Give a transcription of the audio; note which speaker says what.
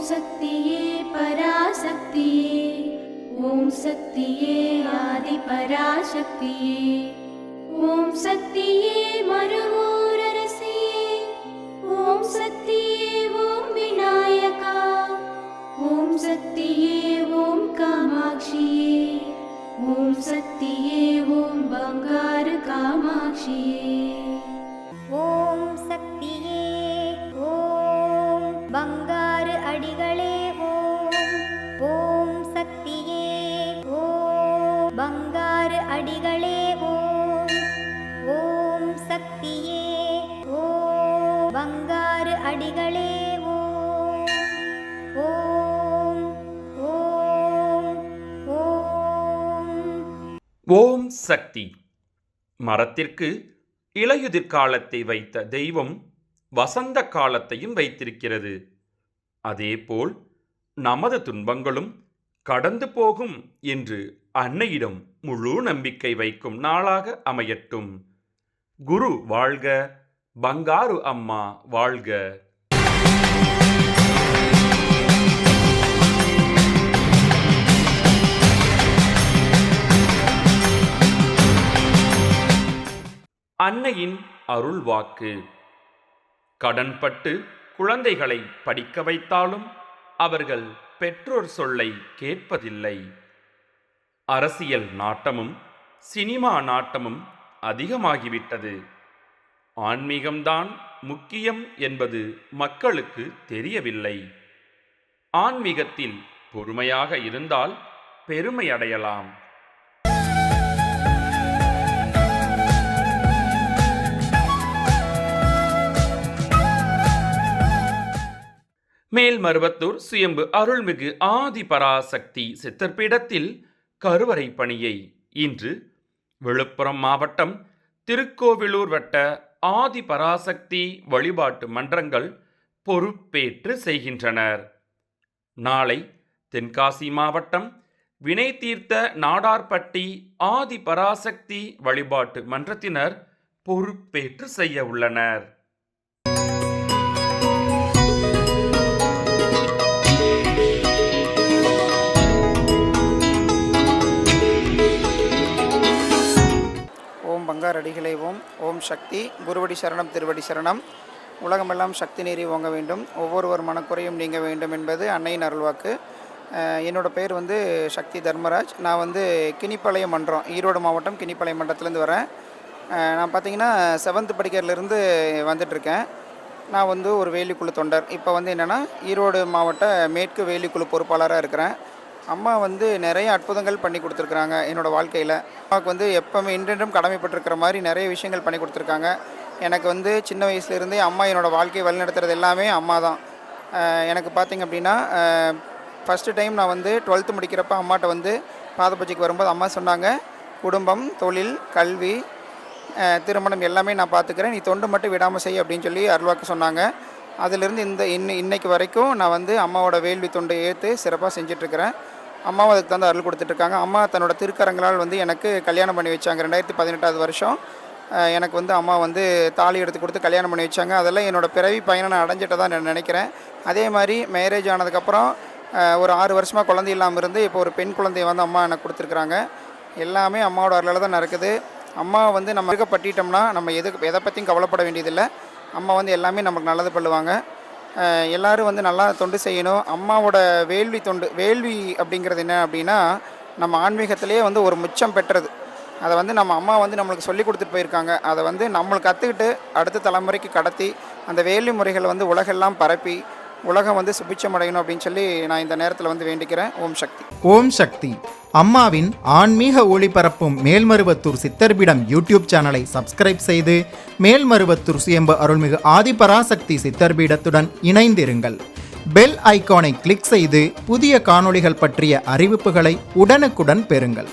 Speaker 1: சக்தியே பராசக்தியே, ஓம் சக்தியே ஆதி பராசக்தியே, ஓம் சக்தியே மருவூரரசியே, ஓம் சக்தியே ஓம் விநாயகா, ஓம் சக்தியே ஓம் காமாட்சியே, ஓம் சக்தியே ஓம் பங்காரு காமாட்சியே.
Speaker 2: ஓம் சக்தியே ஓம் பங்காரு அடிகளே ஓம். ஓம் சக்தியே ஓம் பங்காரு அடிகளே ஓம். ஓம் சக்தியே ஓம் பங்காரு அடிகளே ஓம். ஓம் ஓம் ஓம்.
Speaker 3: ஓம் சக்தி. மரத்திற்கு இலையுதிர் காலத்தை வைத்த தெய்வம் வசந்த காலத்தையும் வைத்திருக்கிறது. அதேபோல் நமது துன்பங்களும் கடந்து போகும் என்று அன்னையிடம் முழு நம்பிக்கை வைக்கும் நாளாக அமையட்டும். குரு வாழ்க, பங்காரு அம்மா வாழ்க. அன்னையின் அருள் வாக்கு. கடன்பட்டு குழந்தைகளை படிக்க வைத்தாலும் அவர்கள் பெற்றோர் சொல்லை கேட்பதில்லை. அரசியல் நாட்டமும் சினிமா நாட்டமும் அதிகமாகிவிட்டது. ஆன்மீகம்தான் முக்கியம் என்பது மக்களுக்கு தெரியவில்லை. ஆன்மீகத்தில் பொறுமையாக இருந்தால் பெருமை அடையலாம். மேல்மருவத்தூர் சுயம்பு அருள்மிகு ஆதி பராசக்தி சித்தர்பீடத்தில் கருவறை பணியை இன்று விழுப்புரம் மாவட்டம் திருக்கோவிலூர் வட்ட ஆதி பராசக்தி வழிபாட்டு மன்றங்கள் பொறுப்பேற்று செய்கின்றனர். நாளை தென்காசி மாவட்டம் வினைதீர்த்த நாடார்பட்டி ஆதி பராசக்தி வழிபாட்டு மன்றத்தினர் பொறுப்பேற்று செய்ய உள்ளனர்.
Speaker 4: பங்கார் அடிகளே ஓம். ஓம் சக்தி. குருவடி சரணம், திருவடி சரணம். உலகமெல்லாம் சக்தி நீரி ஓங்க வேண்டும், ஒவ்வொருவர் மனக்குறையும் நீங்க வேண்டும் என்பது அன்னையின் அருள்வாக்கு. என்னோடய பேர் சக்தி தர்மராஜ். நான் கினிப்பாளையம் மன்றம், ஈரோடு மாவட்டம் கினிப்பாளையம் மன்றத்துலேருந்து வரேன். நான் பார்த்திங்கன்னா 7th படிக்கிறதுலேருந்து வந்துட்டுருக்கேன். நான் ஒரு வேலிக்குழு தொண்டர். இப்போ என்னென்னா ஈரோடு மாவட்ட மேற்கு வேலிக்குழு பொறுப்பாளராக இருக்கிறேன். அம்மா நிறைய அற்புதங்கள் பண்ணி கொடுத்துருக்குறாங்க என்னோடய வாழ்க்கையில். அம்மாவுக்கு எப்போவுமே இன்றென்றும் கடமைப்பட்டிருக்கிற மாதிரி நிறைய விஷயங்கள் பண்ணி கொடுத்துருக்காங்க. எனக்கு சின்ன வயசுலேருந்தே அம்மா என்னோடய வாழ்க்கையை வழிநடத்துறது எல்லாமே அம்மா தான். எனக்கு பார்த்திங்க அப்படின்னா ஃபஸ்ட்டு டைம் நான் 12th முடிக்கிறப்ப அம்மாட்ட பாத பூஜைக்கு வரும்போது அம்மா சொன்னாங்க, குடும்பம், தொழில், கல்வி, திருமணம் எல்லாமே நான் பார்த்துக்கிறேன், நீ தொண்டு மட்டும் விடாமல் செய் அப்படின்னு சொல்லி அருள்வாக்கு சொன்னாங்க. அதிலிருந்து இன்னைக்கு வரைக்கும் நான் அம்மாவோட வேள்வி தொண்டை ஏற்று சிறப்பாக செஞ்சிட்ருக்கிறேன். அம்மாவும் அதுக்கு தந்து அருள் கொடுத்துட்ருக்காங்க. அம்மா தன்னோட திருக்கரங்களால் எனக்கு கல்யாணம் பண்ணி வச்சாங்க. 2018 வருஷம் எனக்கு அம்மா தாலி எடுத்து கொடுத்து கல்யாணம் பண்ணி வச்சாங்க. அதெல்லாம் என்னோடய பிறவி பயனை நான் அடைஞ்சிட்டதான் நான் நினைக்கிறேன். அதே மாதிரி மேரேஜ் ஆனதுக்கப்புறம் ஒரு 6 வருஷமாக குழந்தை இல்லாமல் இருந்து இப்போ ஒரு பெண் குழந்தைய அம்மா எனக்கு கொடுத்துருக்குறாங்க. எல்லாமே அம்மாவோட அருளால் தான் நடக்குது. அம்மா நம்ம இருக்கப்பட்டிட்டோம்னா நம்ம எதை பற்றியும் கவலைப்பட வேண்டியதில்லை. அம்மா எல்லாமே நமக்கு நல்லது பண்ணுவாங்க. எல்லோரும் நல்லா தொண்டு செய்யணும். அம்மாவோட வேள்வி தொண்டு, வேள்வி அப்படிங்கிறது என்ன அப்படின்னா நம்ம ஆன்மீகத்திலே ஒரு முச்சம் பெற்றது. அதை நம்ம அம்மா நம்மளுக்கு சொல்லி கொடுத்துட்டு போயிருக்காங்க. அதை நம்மளுக்கு கற்றுக்கிட்டு அடுத்த தலைமுறைக்கு கடத்தி அந்த வேள்வி முறைகளை உலகெல்லாம் பரப்பி உலகம் சுபிட்சம் அடையணும் அப்படின்னு சொல்லி நான் இந்த நேரத்தில் வேண்டிக்கிறேன். ஓம் சக்தி.
Speaker 5: ஓம் சக்தி. அம்மாவின் ஆன்மீக ஒளிபரப்பும் மேல்மருவத்தூர் சித்தர்பீடம் யூடியூப் சேனலை சப்ஸ்கிரைப் செய்து மேல்மருவத்தூர் சுயம்பு அருள்மிகு ஆதிபராசக்தி சித்தர்பீடத்துடன் இணைந்திருங்கள். பெல் ஐகானை கிளிக் செய்து புதிய காணொளிகள் பற்றிய அறிவிப்புகளை உடனுக்குடன் பெறுங்கள்.